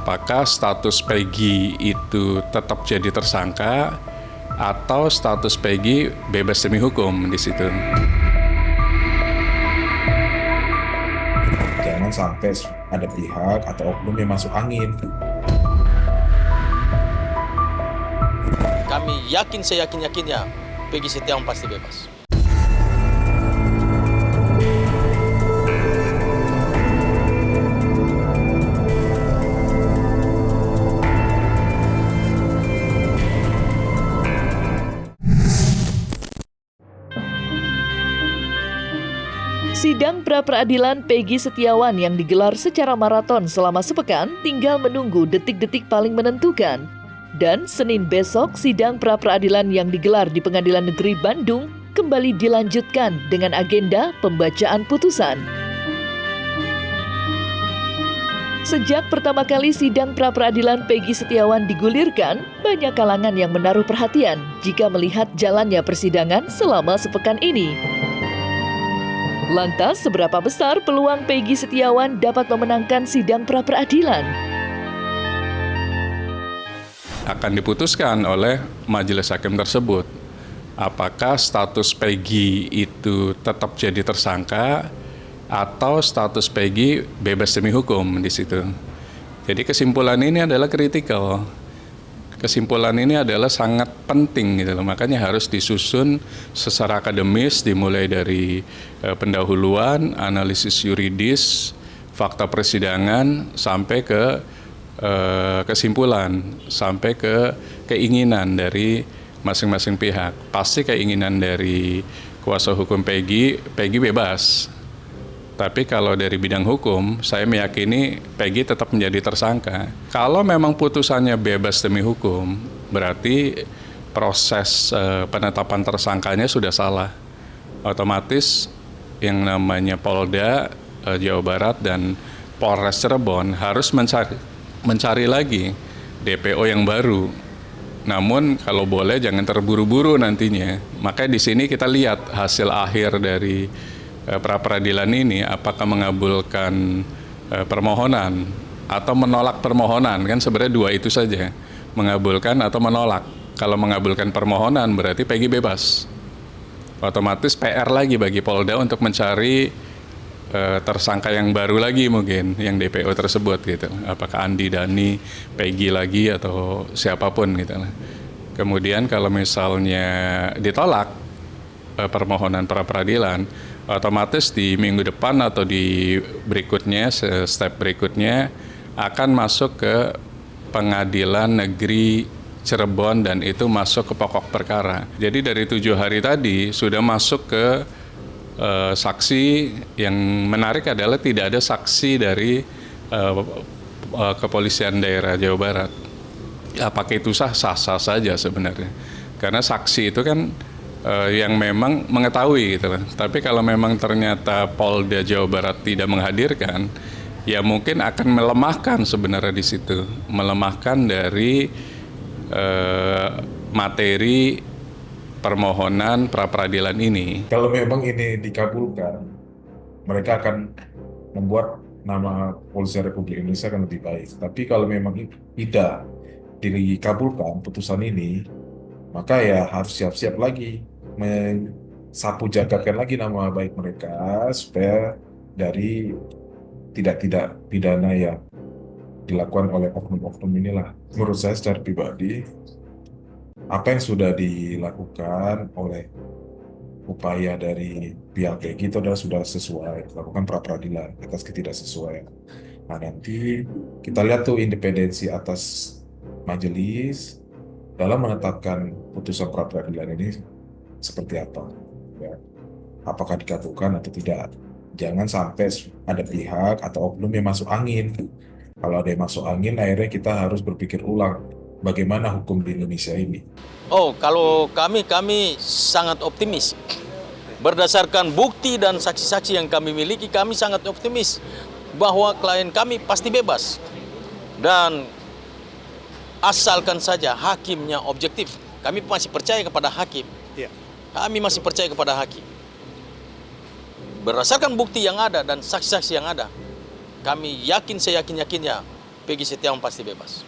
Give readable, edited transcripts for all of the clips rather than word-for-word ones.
apakah status Peggy itu tetap jadi tersangka atau status Peggy bebas demi hukum di situ. Jangan sampai ada pihak atau oknum yang masuk angin. Kami yakin, seyakin-yakinnya Peggy Setiawan pasti bebas. Sidang pra-peradilan Peggy Setiawan yang digelar secara maraton selama sepekan tinggal menunggu detik-detik paling menentukan. Dan Senin besok, sidang pra-peradilan yang digelar di Pengadilan Negeri Bandung kembali dilanjutkan dengan agenda pembacaan putusan. Sejak pertama kali sidang pra-peradilan Peggy Setiawan digulirkan, banyak kalangan yang menaruh perhatian jika melihat jalannya persidangan selama sepekan ini. Lantas, seberapa besar peluang Peggy Setiawan dapat memenangkan sidang pra-peradilan? Akan diputuskan oleh majelis hakim tersebut. Apakah status Peggy itu tetap jadi tersangka atau status Peggy bebas demi hukum di situ. Jadi kesimpulan ini adalah kritikal. Kesimpulan ini adalah sangat penting gitu loh. Makanya harus disusun secara akademis, dimulai dari pendahuluan, analisis yuridis, fakta persidangan sampai ke kesimpulan, sampai ke keinginan dari masing-masing pihak. Pasti keinginan dari kuasa hukum Peggy bebas. Tapi kalau dari bidang hukum, saya meyakini Peggy tetap menjadi tersangka. Kalau memang putusannya bebas demi hukum, berarti proses penetapan tersangkanya sudah salah. Otomatis yang namanya Polda Jawa Barat dan Polres Cirebon harus mencari lagi DPO yang baru. Namun kalau boleh jangan terburu-buru nantinya. Makanya di sini kita lihat hasil akhir dari pra-peradilan ini, apakah mengabulkan permohonan atau menolak permohonan, kan sebenarnya dua itu saja, mengabulkan atau menolak. Kalau mengabulkan permohonan berarti Peggy bebas. Otomatis PR lagi bagi Polda untuk mencari tersangka yang baru lagi mungkin, yang DPO tersebut gitu. Apakah Andi, Dani, Peggy lagi atau siapapun gitu. Kemudian kalau misalnya ditolak permohonan pra-peradilan, otomatis di minggu depan atau di berikutnya, step berikutnya akan masuk ke Pengadilan Negeri Cirebon dan itu masuk ke pokok perkara. Jadi dari 7 hari tadi sudah masuk ke saksi. Yang menarik adalah tidak ada saksi dari Kepolisian Daerah Jawa Barat. Apakah itu sah saja sebenarnya. Karena saksi itu kan yang memang mengetahui gitu. Tapi kalau memang ternyata Polda Jawa Barat tidak menghadirkan, ya mungkin akan melemahkan sebenarnya di situ, melemahkan dari materi permohonan pra-peradilan ini. Kalau memang ini dikabulkan, mereka akan membuat nama Polisi Republik Indonesia akan lebih baik. Tapi kalau memang tidak dikabulkan putusan ini, maka ya harus siap-siap lagi mensapu jagakan lagi nama baik mereka supaya dari tidak pidana yang dilakukan oleh oknum-oknum inilah. Menurut saya secara pribadi, apa yang sudah dilakukan oleh upaya dari pihak Peggy itu adalah sudah sesuai, lakukan pra-peradilan atas ketidaksesuaian. Nah nanti kita lihat tuh independensi atas majelis dalam menetapkan putusan pra-peradilan ini seperti apa, ya. Apakah dikabulkan atau tidak. Jangan sampai ada pihak atau oknum yang masuk angin. Kalau ada yang masuk angin, akhirnya kita harus berpikir ulang bagaimana hukum di Indonesia ini. Oh, kalau kami sangat optimis. Berdasarkan bukti dan saksi-saksi yang kami miliki, kami sangat optimis bahwa klien kami pasti bebas. Dan asalkan saja hakimnya objektif. Kami masih percaya kepada hakim. Kami masih percaya kepada hakim. Berdasarkan bukti yang ada dan saksi-saksi yang ada, kami yakin, seyakin-yakinnya Peggy Setiawan pasti bebas.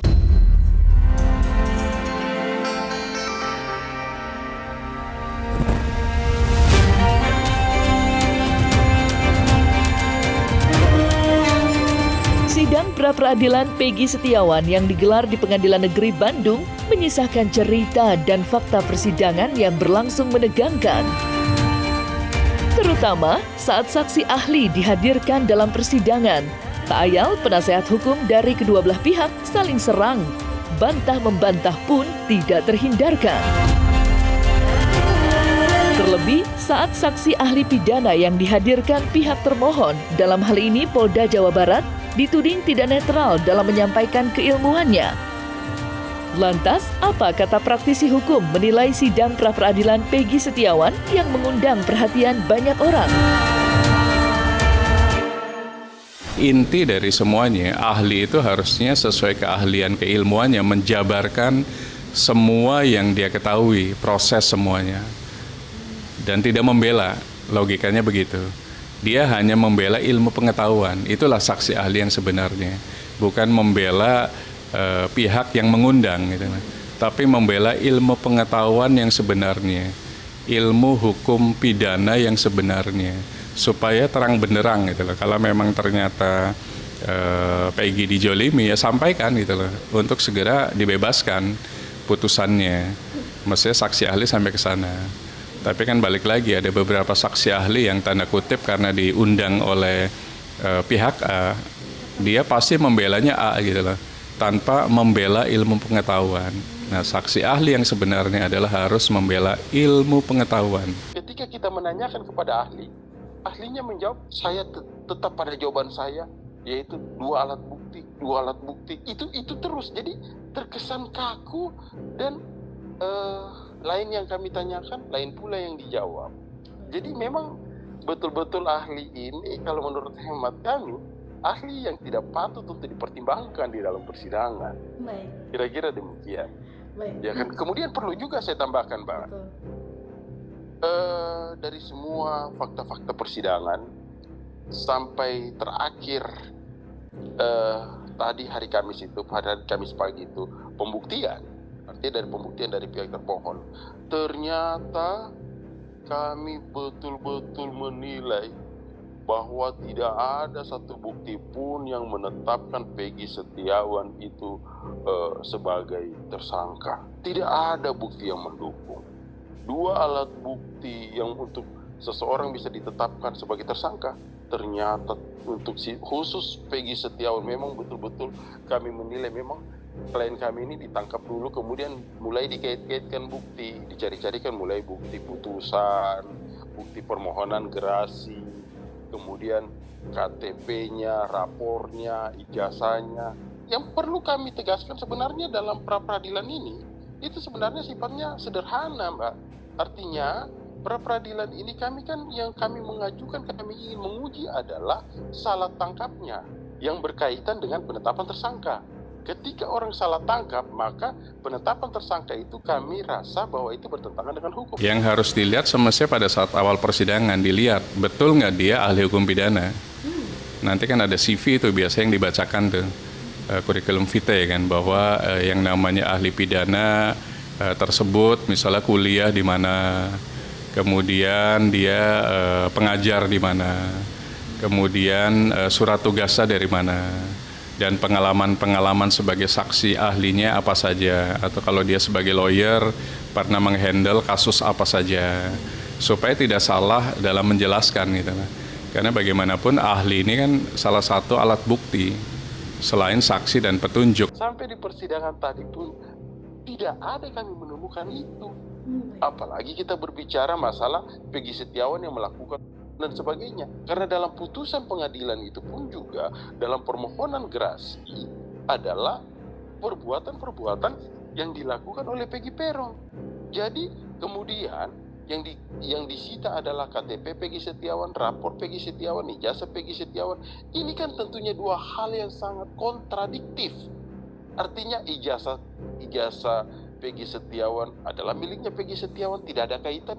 Sidang pra-peradilan Peggy Setiawan yang digelar di Pengadilan Negeri Bandung menyisakan cerita dan fakta persidangan yang berlangsung menegangkan. Terutama saat saksi ahli dihadirkan dalam persidangan, tak ayal penasehat hukum dari kedua belah pihak saling serang. Bantah-membantah pun tidak terhindarkan. Terlebih saat saksi ahli pidana yang dihadirkan pihak termohon, dalam hal ini Polda Jawa Barat, dituding tidak netral dalam menyampaikan keilmuannya. Lantas, apa kata praktisi hukum menilai sidang pra-peradilan Peggy Setiawan yang mengundang perhatian banyak orang? Inti dari semuanya, ahli itu harusnya sesuai keahlian keilmuannya menjabarkan semua yang dia ketahui, proses semuanya. Dan tidak membela, logikanya begitu. Dia hanya membela ilmu pengetahuan, itulah saksi ahli yang sebenarnya. Bukan membela pihak yang mengundang, gitu. Tapi membela ilmu pengetahuan yang sebenarnya, ilmu hukum pidana yang sebenarnya, supaya terang benderang, gitu loh. Kalau memang ternyata Peggy dijolimi, ya sampaikan, gitu loh, untuk segera dibebaskan putusannya. Mestinya saksi ahli sampai ke sana. Tapi kan balik lagi, ada beberapa saksi ahli yang tanda kutip karena diundang oleh pihak A, dia pasti membelanya A gitu loh, tanpa membela ilmu pengetahuan. Nah, saksi ahli yang sebenarnya adalah harus membela ilmu pengetahuan. Ketika kita menanyakan kepada ahli, ahlinya menjawab, saya tetap pada jawaban saya, yaitu dua alat bukti, itu terus. Jadi terkesan kaku dan lain yang kami tanyakan, lain pula yang dijawab. Jadi memang betul-betul ahli ini, kalau menurut hemat kami, ahli yang tidak patut untuk dipertimbangkan di dalam persidangan. Baik. Kira-kira demikian. Baik. Ya kan. Kemudian perlu juga saya tambahkan, Mbak. Dari semua fakta-fakta persidangan sampai terakhir tadi hari Kamis itu, pada hari Kamis pagi itu pembuktian. Artinya dari pembuktian dari pihak termohon, ternyata kami betul-betul menilai bahwa tidak ada satu bukti pun yang menetapkan Peggy Setiawan itu sebagai tersangka. Tidak ada bukti yang mendukung. Dua alat bukti yang untuk seseorang bisa ditetapkan sebagai tersangka, ternyata untuk khusus Peggy Setiawan memang betul-betul kami menilai memang klien kami ini ditangkap dulu, kemudian mulai dikait-kaitkan bukti, dicari-carikan mulai bukti putusan, bukti permohonan gerasi, kemudian KTP-nya, rapornya, ijazahnya. Yang perlu kami tegaskan sebenarnya dalam pra-peradilan ini, itu sebenarnya sifatnya sederhana, Mbak. Artinya, pra-peradilan ini kami kan yang kami mengajukan, kami ingin menguji adalah salah tangkapnya yang berkaitan dengan penetapan tersangka. Ketika orang salah tangkap, maka penetapan tersangka itu kami rasa bahwa itu bertentangan dengan hukum. Yang harus dilihat semestinya pada saat awal persidangan, dilihat betul nggak dia ahli hukum pidana. Nanti kan ada CV itu biasanya yang dibacakan tuh, kurikulum vitae kan, bahwa yang namanya ahli pidana tersebut misalnya kuliah di mana, kemudian dia pengajar di mana, kemudian surat tugasnya dari mana, dan pengalaman-pengalaman sebagai saksi ahlinya apa saja, atau kalau dia sebagai lawyer pernah menghandle kasus apa saja, supaya tidak salah dalam menjelaskan gitu. Karena bagaimanapun ahli ini kan salah satu alat bukti selain saksi dan petunjuk. Sampai di persidangan tadi pun tidak ada kami menemukan itu. Apalagi kita berbicara masalah Peggy Setiawan yang melakukan dan sebagainya. Karena dalam putusan pengadilan itu pun juga dalam permohonan gerasi adalah perbuatan-perbuatan yang dilakukan oleh Peggy Peron. Jadi kemudian yang disita adalah KTP Peggy Setiawan, rapor Peggy Setiawan, ijazah Peggy Setiawan. Ini kan tentunya dua hal yang sangat kontradiktif. Artinya ijazah Peggy Setiawan adalah miliknya Peggy Setiawan, tidak ada kaitan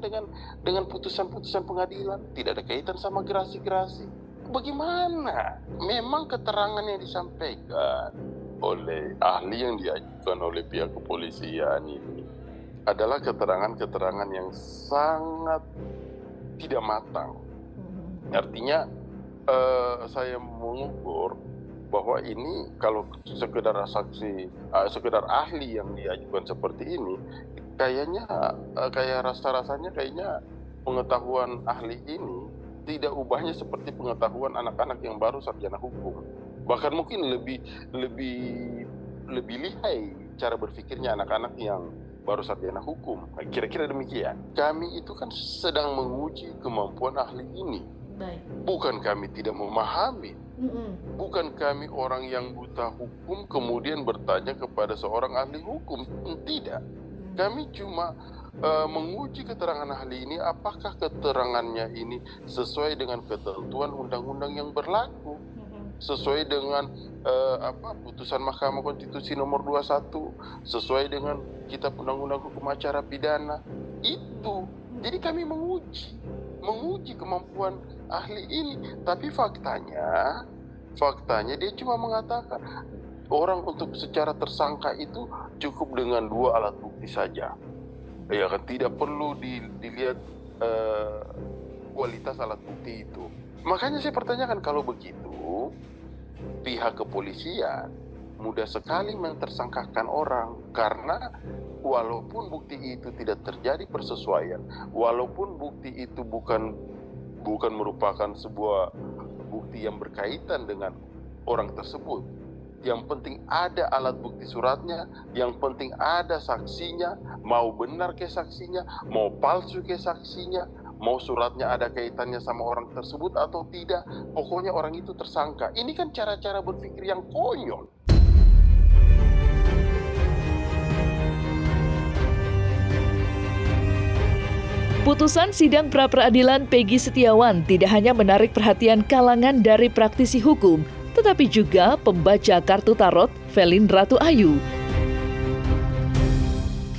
dengan putusan-putusan pengadilan, tidak ada kaitan sama gerasi-gerasi. Bagaimana? Memang keterangan yang disampaikan oleh ahli yang diajukan oleh pihak kepolisian ini adalah keterangan-keterangan yang sangat tidak matang. Artinya saya mengukur bahwa ini kalau sekedar saksi, sekedar ahli yang diajukan seperti ini, kayaknya kayak rasa-rasanya kayaknya pengetahuan ahli ini tidak ubahnya seperti pengetahuan anak-anak yang baru sarjana hukum. Bahkan mungkin lebih lihai cara berpikirnya anak-anak yang baru sarjana hukum. Kira-kira demikian. Kami itu kan sedang menguji kemampuan ahli ini. Bukan kami tidak memahami. Bukan kami orang yang buta hukum kemudian bertanya kepada seorang ahli hukum. Tidak. Kami cuma menguji keterangan ahli ini, apakah keterangannya ini sesuai dengan ketentuan undang-undang yang berlaku, sesuai dengan putusan Mahkamah Konstitusi nomor 21, sesuai dengan Kitab Undang-Undang Hukum Acara Pidana. Itu. Jadi kami menguji kemampuan ahli ini. Tapi faktanya dia cuma mengatakan orang untuk secara tersangka itu cukup dengan 2 alat bukti saja. Ya kan, tidak perlu dilihat kualitas alat bukti itu. Makanya saya pertanyakan, kalau begitu pihak kepolisian mudah sekali mentersangkakan orang, karena walaupun bukti itu tidak terjadi persesuaian, walaupun bukti itu bukan merupakan sebuah bukti yang berkaitan dengan orang tersebut, yang penting ada alat bukti suratnya, yang penting ada saksinya, mau benar ke saksinya, mau palsu ke saksinya, mau suratnya ada kaitannya sama orang tersebut atau tidak, pokoknya orang itu tersangka. Ini kan cara-cara berpikir yang konyol. Putusan sidang pra-peradilan Peggy Setiawan tidak hanya menarik perhatian kalangan dari praktisi hukum, tetapi juga pembaca kartu tarot Velin Ratu Ayu.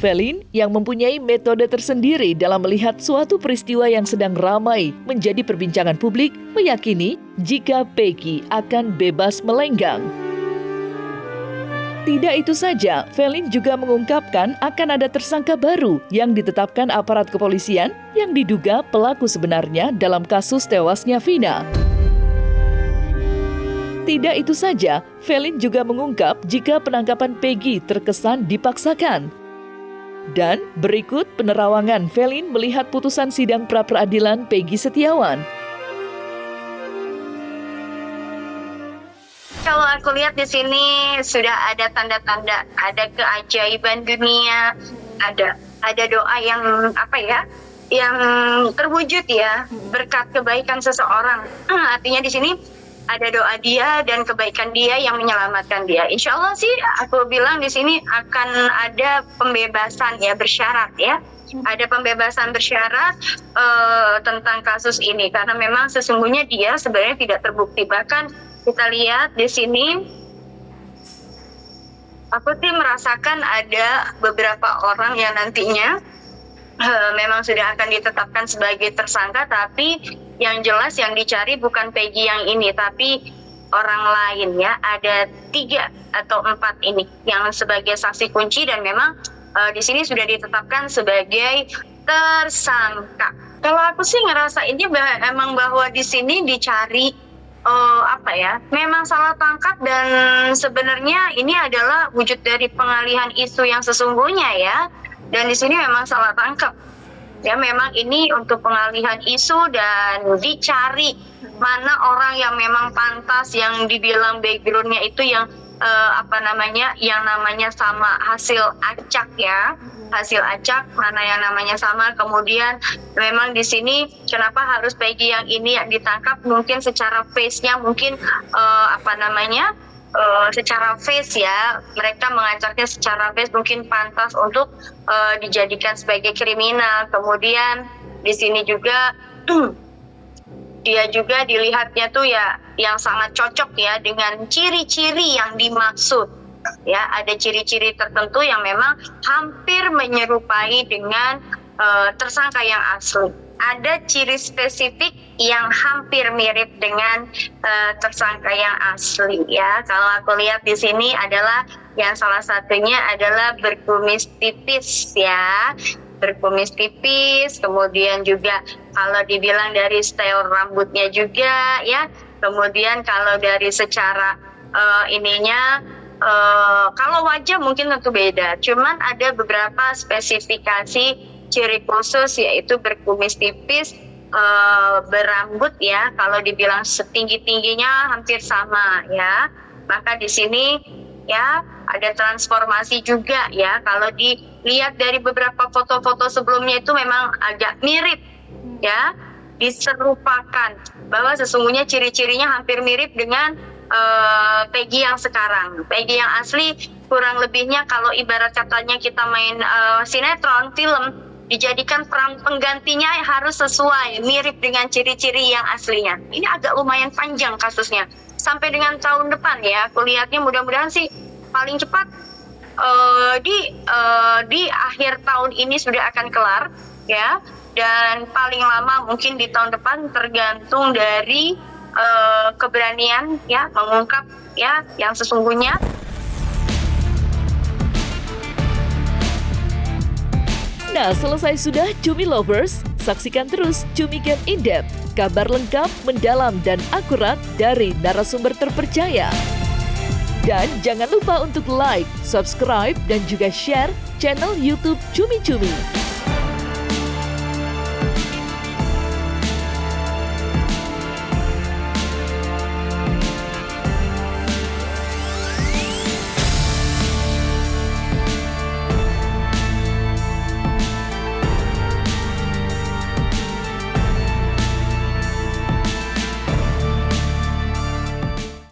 Velin yang mempunyai metode tersendiri dalam melihat suatu peristiwa yang sedang ramai menjadi perbincangan publik, meyakini jika Peggy akan bebas melenggang. Tidak itu saja, Velin juga mengungkapkan akan ada tersangka baru yang ditetapkan aparat kepolisian yang diduga pelaku sebenarnya dalam kasus tewasnya Vina. Tidak itu saja, Velin juga mengungkap jika penangkapan Peggy terkesan dipaksakan. Dan berikut penerawangan Velin melihat putusan sidang pra-peradilan Peggy Setiawan. Kalau aku lihat di sini sudah ada tanda-tanda, ada keajaiban dunia, ada doa yang yang terwujud ya, berkat kebaikan seseorang. Artinya di sini ada doa dia dan kebaikan dia yang menyelamatkan dia. Insya Allah sih aku bilang di sini akan ada pembebasan ya bersyarat ya. Ada pembebasan bersyarat tentang kasus ini karena memang sesungguhnya dia sebenarnya tidak terbukti. Bahkan kita lihat di sini, aku sih merasakan ada beberapa orang yang nantinya memang sudah akan ditetapkan sebagai tersangka, tapi yang jelas yang dicari bukan Peggy yang ini, tapi orang lain ya. Ada 3 atau 4 ini yang sebagai saksi kunci dan memang di sini sudah ditetapkan sebagai tersangka. Kalau aku sih ngerasa ini emang bahwa di sini dicari memang salah tangkap dan sebenarnya ini adalah wujud dari pengalihan isu yang sesungguhnya ya. Dan di sini memang salah tangkap. Ya memang ini untuk pengalihan isu dan dicari mana orang yang memang pantas, yang dibilang backgroundnya itu yang yang namanya sama hasil acak ya. Hasil acak mana yang namanya sama. Kemudian memang di sini kenapa harus Peggy yang ini yang ditangkap, mungkin secara face-nya mungkin secara face ya, mereka mengacaknya secara face mungkin pantas untuk dijadikan sebagai kriminal. Kemudian di sini juga dia juga dilihatnya tuh ya yang sangat cocok ya dengan ciri-ciri yang dimaksud. Ya, ada ciri-ciri tertentu yang memang hampir menyerupai dengan tersangka yang asli. ada ciri spesifik yang hampir mirip dengan tersangka yang asli ya. Kalau aku lihat di sini adalah yang salah satunya adalah berkumis tipis ya. Berkumis tipis, kemudian juga kalau dibilang dari style rambutnya juga ya. Kemudian kalau dari secara kalau wajah mungkin tentu beda. Cuman ada beberapa spesifikasi ciri khusus yaitu berkumis tipis, berambut ya, kalau dibilang setinggi-tingginya hampir sama ya. Maka di sini ya ada transformasi juga ya. Kalau dilihat dari beberapa foto-foto sebelumnya itu memang agak mirip ya, diserupakan bahwa sesungguhnya ciri-cirinya hampir mirip dengan Peggy yang sekarang. Peggy yang asli kurang lebihnya kalau ibarat katanya kita main sinetron, film, dijadikan peran penggantinya harus sesuai, mirip dengan ciri-ciri yang aslinya. Ini agak lumayan panjang kasusnya. Sampai dengan tahun depan ya, aku lihatnya mudah-mudahan sih paling cepat di akhir tahun ini sudah akan kelar ya. Dan paling lama mungkin di tahun depan, tergantung dari keberanian ya mengungkap ya yang sesungguhnya. Nah, selesai sudah Cumi Lovers, saksikan terus Cumi Game In Depth, kabar lengkap, mendalam, dan akurat dari narasumber terpercaya. Dan jangan lupa untuk like, subscribe, dan juga share channel YouTube Cumi Cumi.